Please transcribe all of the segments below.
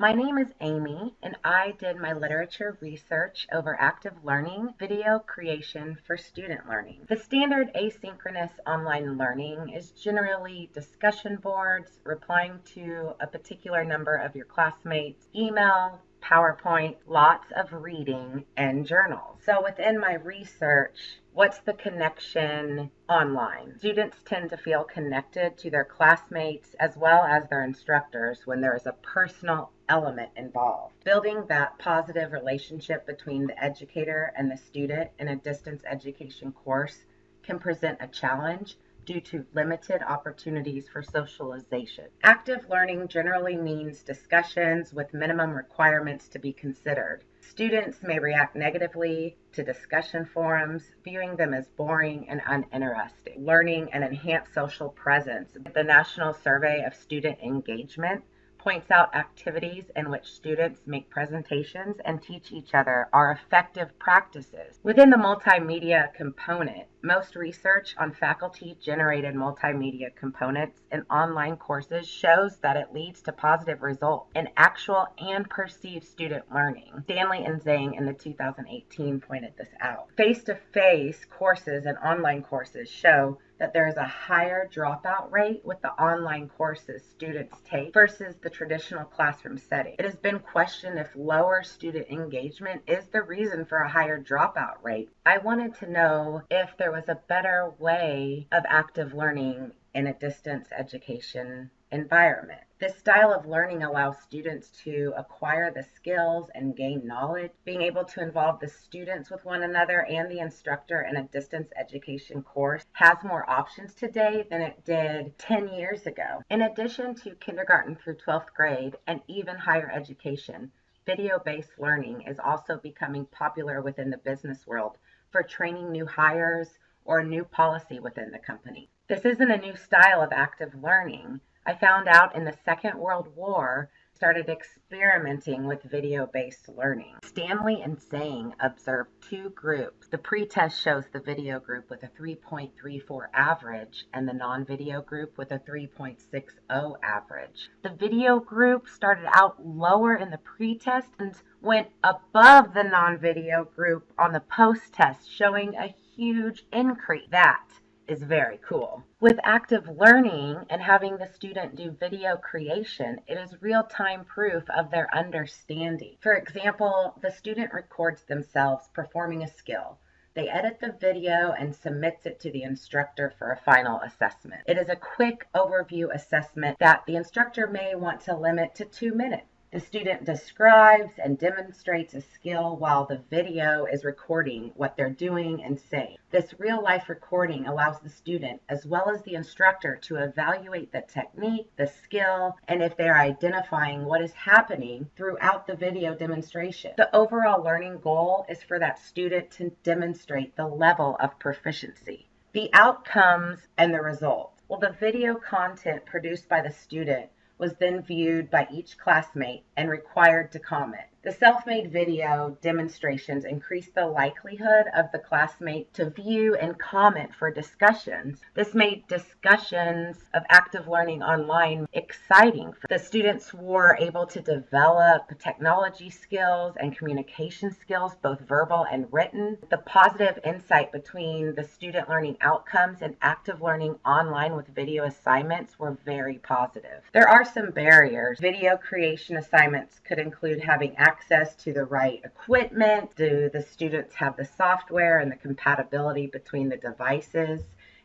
My name is Amy, and I did my literature research over active learning video creation for student learning. The standard asynchronous online learning is generally discussion boards, replying to a particular number of your classmates, email, PowerPoint, lots of reading, and journals. So within my research, what's the connection online? Students tend to feel connected to their classmates as well as their instructors when there is a personal element involved. Building that positive relationship between the educator and the student in a distance education course can present a challenge due to limited opportunities for socialization. Active learning generally means discussions with minimum requirements to be considered. Students may react negatively to discussion forums, viewing them as boring and uninteresting. Learning and enhanced social presence. The National Survey of Student Engagement points out activities in which students make presentations and teach each other are effective practices. Within the multimedia component, most research on faculty-generated multimedia components in online courses shows that it leads to positive results in actual and perceived student learning. Stanley and Zhang in the 2018 pointed this out. Face-to-face courses and online courses show that there is a higher dropout rate with the online courses students take versus the traditional classroom setting. It has been questioned if lower student engagement is the reason for a higher dropout rate. I wanted to know if there was a better way of active learning in a distance education environment. This style of learning allows students to acquire the skills and gain knowledge. Being able to involve the students with one another and the instructor in a distance education course has more options today than it did 10 years ago. In addition to kindergarten through 12th grade and even higher education, video-based learning is also becoming popular within the business world for training new hires or a new policy within the company. This isn't a new style of active learning. I found out in the Second World War, started experimenting with video-based learning. Stanley and Zhang observed two groups. The pretest shows the video group with a 3.34 average and the non-video group with a 3.60 average. The video group started out lower in the pretest and went above the non-video group on the post-test, showing a huge increase. That is very cool. With active learning and having the student do video creation, it is real-time proof of their understanding. For example, the student records themselves performing a skill. They edit the video and submits it to the instructor for a final assessment. It is a quick overview assessment that the instructor may want to limit to 2 minutes. The student describes and demonstrates a skill while the video is recording what they're doing and saying. This real-life recording allows the student as well as the instructor to evaluate the technique, the skill, and if they're identifying what is happening throughout the video demonstration. The overall learning goal is for that student to demonstrate the level of proficiency. The outcomes and the results. Well, the video content produced by the student was then viewed by each classmate and required to comment. The self-made video demonstrations increased the likelihood of the classmate to view and comment for discussions. This made discussions of active learning online exciting. The students were able to develop technology skills and communication skills, both verbal and written. The positive insight between the student learning outcomes and active learning online with video assignments were very positive. There are some barriers. Video creation assignments could include having access to the right equipment. Do the students have the software and the compatibility between the devices?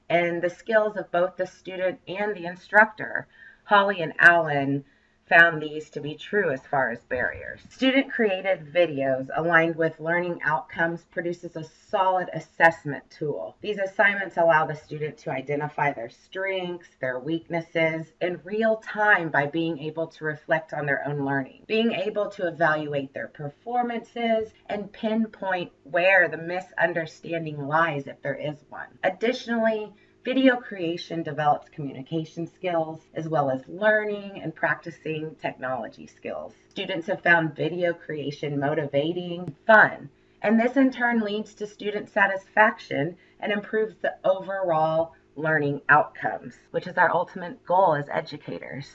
And the skills of both the student and the instructor. Holly and Alan found these to be true as far as barriers. Student-created videos aligned with learning outcomes produces a solid assessment tool. These assignments allow the student to identify their strengths, their weaknesses in real time by being able to reflect on their own learning, being able to evaluate their performances and pinpoint where the misunderstanding lies if there is one. Additionally, video creation develops communication skills as well as learning and practicing technology skills. Students have found video creation motivating and fun, and this in turn leads to student satisfaction and improves the overall learning outcomes, which is our ultimate goal as educators.